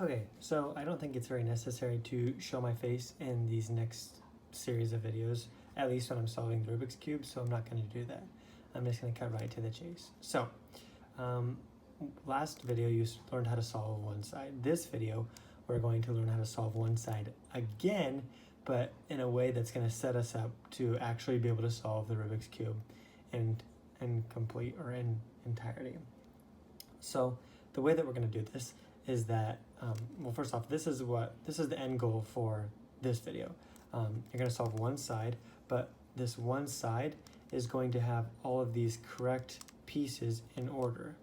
Okay, so I don't think it's very necessary to show my face in these next series of videos, at least when I'm solving the Rubik's Cube, so I'm not going to do that. I'm just going to cut right to the chase. So, um, last video you learned how to solve one side. This video, we're going to learn how to solve one side again, but in a way that's going to set us up to actually be able to solve the Rubik's Cube in complete or in entirety. So the way that we're going to do this is that, well, first off, this is the end goal for this video. You're going to solve one side, but this one side is going to have all of these correct pieces in order.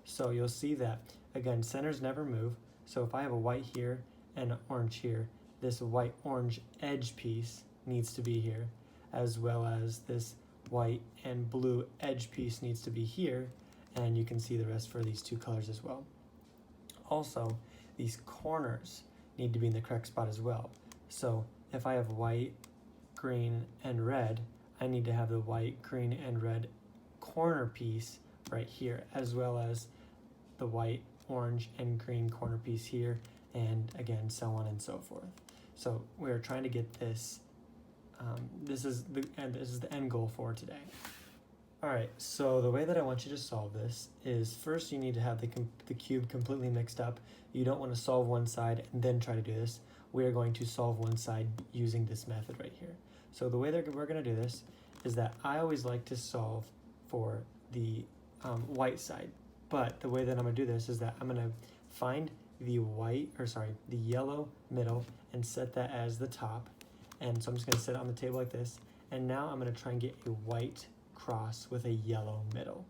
So you'll see that, again, centers never move. So if I have a white here and an orange here, this white-orange edge piece needs to be here, as well as this white and blue edge piece needs to be here, and you can see the rest for these two colors as well. Also, these corners need to be in the correct spot as well. So if I have white, green, and red, I need to have the white, green, and red corner piece right here, as well as the white, orange, and green corner piece here, and again, so on and so forth. So we're trying to get this. This is the end goal for today. All right, so the way that I want you to solve this is first you need to have the cube completely mixed up. You don't want to solve one side and then try to do this. We are going to solve one side using this method right here. So the way that we're going to do this is that I always like to solve for the white side, but the way that I'm going to do this is that I'm going to find the yellow middle and set that as the top. And so I'm just going to set it on the table like this. And now I'm going to try and get a white cross with a yellow middle.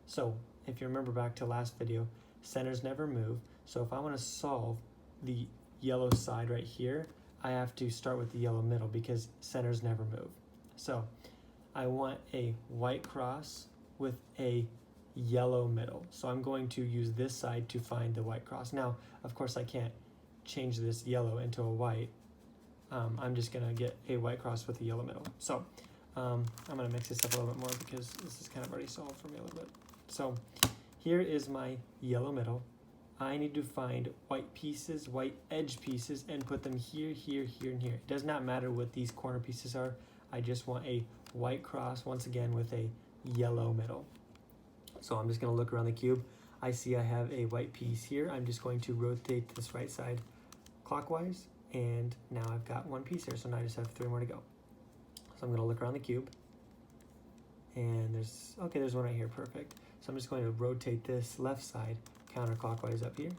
So if you remember back to last video, centers never move. So if I want to solve the yellow side right here, I have to start with the yellow middle because centers never move. So I want a white cross with a yellow middle. So I'm going to use this side to find the white cross. Now, of course, I can't change this yellow into a white. I'm just going to get a white cross with a yellow middle. So I'm going to mix this up a little bit more because this is kind of already solved for me a little bit. So here is my yellow middle. I need to find white pieces, white edge pieces, and put them here, here, here, and here. It does not matter what these corner pieces are. I just want a white cross, once again, with a yellow middle. So I'm just going to look around the cube. I see I have a white piece here. I'm just going to rotate this right side clockwise, and now I've got one piece here, so now I just have 3 more to go. So I'm going to look around the cube, and there's one right here, perfect. So I'm just going to rotate this left side counterclockwise up here,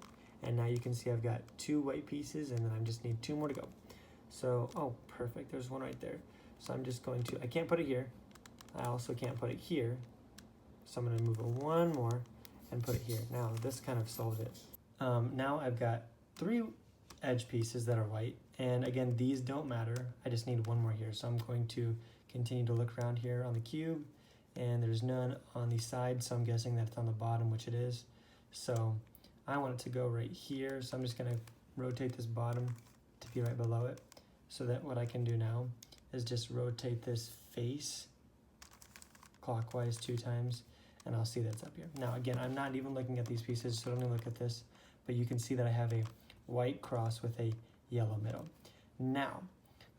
and now you can see I've got 2 white pieces, and then I just need 2 more to go. So, oh, perfect, there's one right there. So I'm just going to, I can't put it here, I also can't put it here, so I'm going to move it 1 more and put it here. Now this kind of solved it. Now I've got 3 edge pieces that are white, and again, these don't matter. I just need 1 more here, so I'm going to continue to look around here on the cube, and there's none on the side, so I'm guessing that it's on the bottom, which it is. So I want it to go right here, so I'm just going to rotate this bottom to be right below it, so that what I can do now is just rotate this face clockwise 2 times, and I'll see that's up here. Now again, I'm not even looking at these pieces, so don't even look at this, but you can see that I have a white cross with a yellow middle. Now,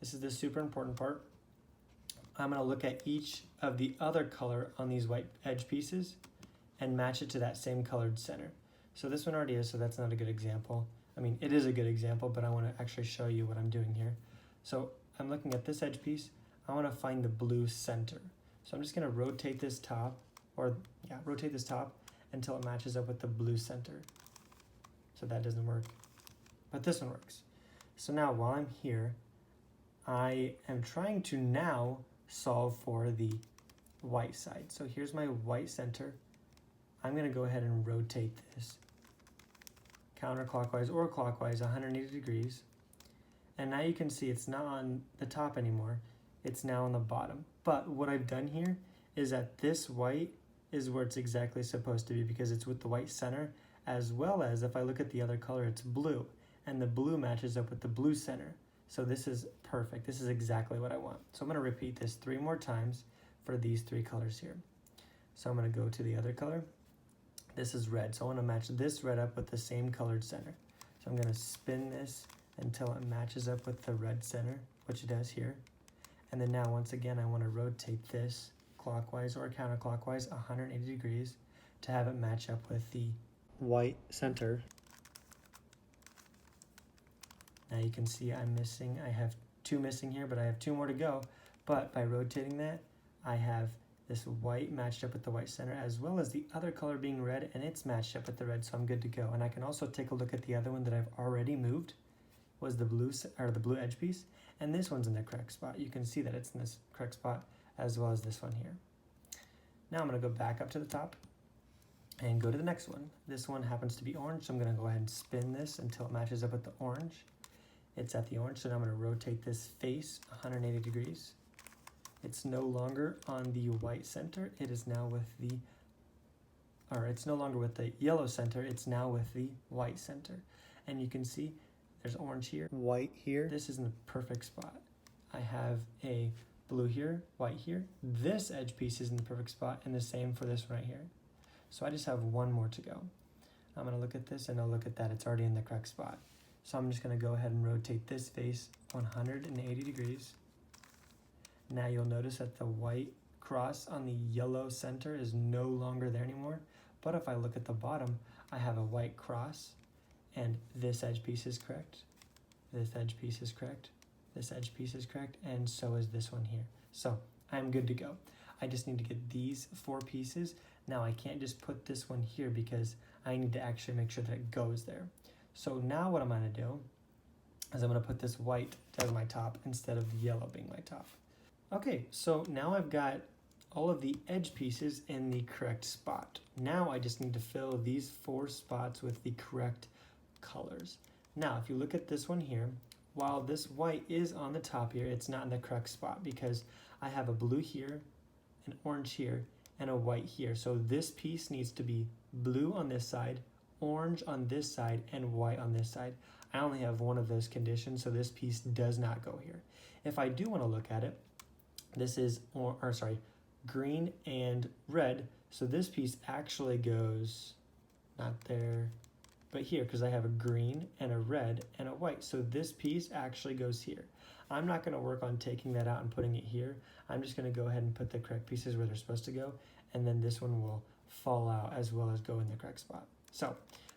this is the super important part. I'm going to look at each of the other color on these white edge pieces and match it to that same colored center. So this one already is, so that's not a good example. I mean, it is a good example, but I want to actually show you what I'm doing here. So I'm looking at this edge piece. I want to find the blue center. So I'm just going to rotate this top, rotate this top until it matches up with the blue center. So that doesn't work, but this one works. So now while I'm here, I am trying to now solve for the white side. So here's my white center. I'm going to go ahead and rotate this counterclockwise or clockwise 180 degrees. And now you can see it's not on the top anymore. It's now on the bottom. But what I've done here is that this white is where it's exactly supposed to be because it's with the white center, as well as if I look at the other color, it's blue. And the blue matches up with the blue center. So this is perfect. This is exactly what I want. So I'm going to repeat this 3 more times for these 3 colors here. So I'm going to go to the other color. This is red, so I want to match this red up with the same colored center. So I'm going to spin this until it matches up with the red center, which it does here. And then now, once again, I want to rotate this clockwise or counterclockwise 180 degrees to have it match up with the white center. Now you can see I have 2 missing here, but I have 2 more to go. But by rotating that, I have this white matched up with the white center, as well as the other color being red, and it's matched up with the red, so I'm good to go. And I can also take a look at the other one that I've already moved, was the blue edge piece, and this one's in the correct spot. You can see that it's in this correct spot, as well as this one here. Now I'm going to go back up to the top and go to the next one. This one happens to be orange, so I'm going to go ahead and spin this until it matches up with the orange. It's at the orange, so now I'm going to rotate this face 180 degrees. It's no longer on the white center. It is now with the, it's no longer with the yellow center. It's now with the white center. And you can see there's orange here, white here. This is in the perfect spot. I have a blue here, white here. This edge piece is in the perfect spot, and the same for this one right here. So I just have 1 more to go. I'm going to look at this, and I'll look at that. It's already in the correct spot. So I'm just going to go ahead and rotate this face 180 degrees. Now you'll notice that the white cross on the yellow center is no longer there anymore. But if I look at the bottom, I have a white cross, and this edge piece is correct. This edge piece is correct. This edge piece is correct, and so is this one here. So I'm good to go. I just need to get these 4 pieces. Now I can't just put this one here because I need to actually make sure that it goes there. So now what I'm going to do is I'm going to put this white as my top instead of the yellow being my top. Okay, so now I've got all of the edge pieces in the correct spot. Now I just need to fill these 4 spots with the correct colors. Now, if you look at this one here, while this white is on the top here, it's not in the correct spot because I have a blue here, an orange here, and a white here. So this piece needs to be blue on this side, orange on this side, and white on this side. I only have 1 of those conditions, so this piece does not go here. If I do want to look at it, this is, green and red. So this piece actually goes, not there, but here, because I have a green and a red and a white. So this piece actually goes here. I'm not going to work on taking that out and putting it here. I'm just going to go ahead and put the correct pieces where they're supposed to go. And then this one will fall out as well as go in the correct spot. So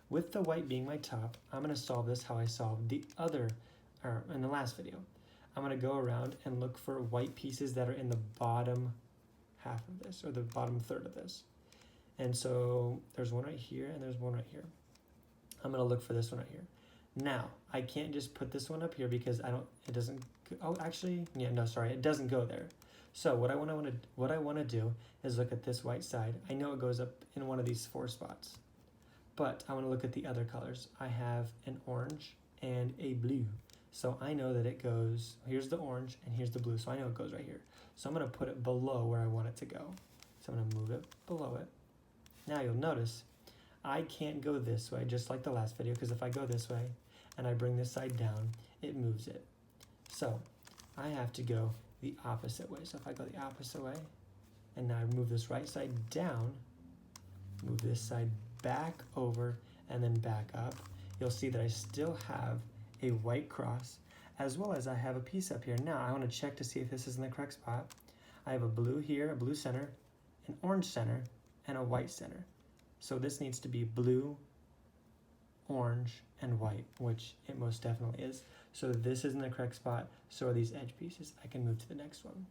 with the white being my top, I'm going to solve this how I solved the other, in the last video. I'm going to go around and look for white pieces that are in the bottom half of this, or the bottom third of this. And so there's one right here, and there's one right here. I'm going to look for this one right here. Now, I can't just put this one up here because it doesn't go there. So what I want to do is look at this white side. I know it goes up in one of these 4 spots, but I want to look at the other colors. I have an orange and a blue. So I know that it goes, here's the orange and here's the blue. So I know it goes right here. So I'm going to put it below where I want it to go. So I'm going to move it below it. Now you'll notice I can't go this way, just like the last video, because if I go this way and I bring this side down, it moves it. So I have to go the opposite way. So if I go the opposite way, and now I move this right side down, move this side back over, and then back up, you'll see that I still have a white cross, as well as I have a piece up here. Now I want to check to see if this is in the correct spot. I have a blue here, a blue center, an orange center, and a white center. So this needs to be blue, orange, and white, which it most definitely is. So this is in the correct spot, so are these edge pieces. I can move to the next one.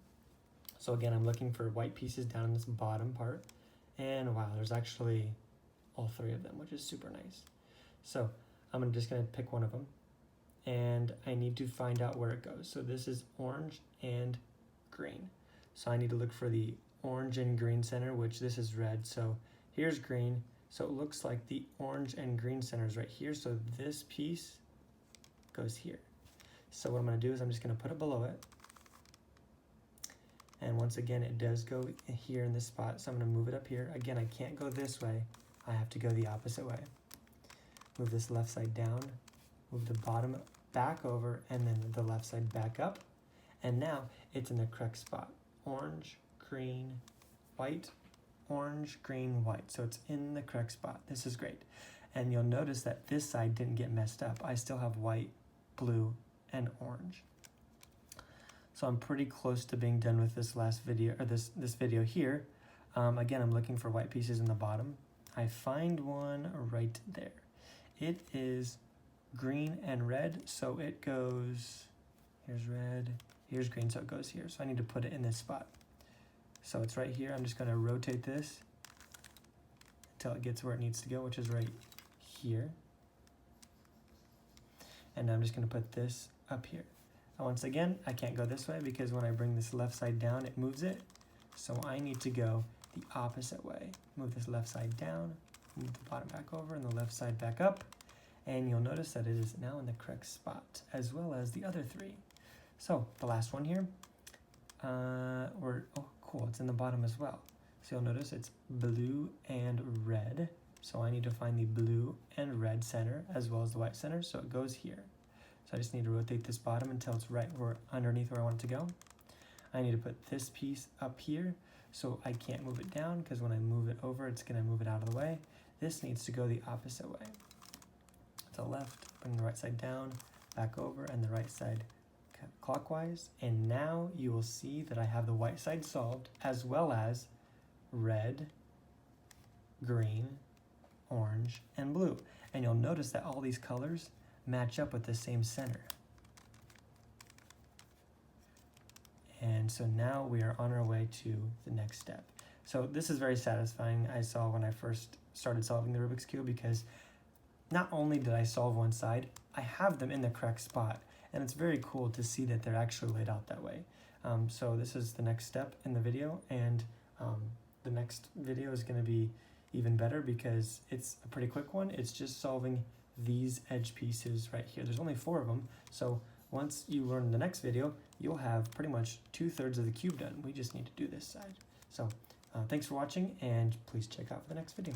So again, I'm looking for white pieces down in this bottom part, and wow, there's actually all 3 of them, which is super nice. So I'm just gonna pick one of them, and I need to find out where it goes. So this is orange and green. So I need to look for the orange and green center, which this is red. So here's green. So it looks like the orange and green center is right here. So this piece goes here. So what I'm going to do is I'm just going to put it below it. And once again, it does go here in this spot. So I'm going to move it up here. Again, I can't go this way. I have to go the opposite way. Move this left side down. Move the bottom back over, and then the left side back up. And now it's in the correct spot. Orange, green, white, orange, green, white. So it's in the correct spot. This is great. And you'll notice that this side didn't get messed up. I still have white, blue, and orange. So I'm pretty close to being done with this last video, or this video here. Again, I'm looking for white pieces in the bottom. I find one right there. It is green and red, so it goes, here's red, here's green, so it goes here. So I need to put it in this spot. So it's right here. I'm just going to rotate this until it gets where it needs to go, which is right here. And I'm just going to put this up here. And once again, I can't go this way because when I bring this left side down, it moves it. So I need to go the opposite way. Move this left side down, move the bottom back over, and the left side back up. And you'll notice that it is now in the correct spot, as well as the other three. So the last one here, oh cool, it's in the bottom as well. So you'll notice it's blue and red. So I need to find the blue and red center as well as the white center, so it goes here. So I just need to rotate this bottom until it's right where underneath where I want it to go. I need to put this piece up here, so I can't move it down because when I move it over, it's going to move it out of the way. This needs to go the opposite way. To the left, bring the right side down, back over, and the right side clockwise. And now you will see that I have the white side solved, as well as red, green, orange, and blue. And you'll notice that all these colors match up with the same center. And so now we are on our way to the next step. So this is very satisfying, I saw when I first started solving the Rubik's Cube, because not only did I solve one side, I have them in the correct spot. And it's very cool to see that they're actually laid out that way. So this is the next step in the video, and the next video is going to be even better because it's a pretty quick one. It's just solving these edge pieces right here. There's only 4 of them, so once you learn the next video, you'll have pretty much 2/3 of the cube done. We just need to do this side. So thanks for watching, and please check out the next video.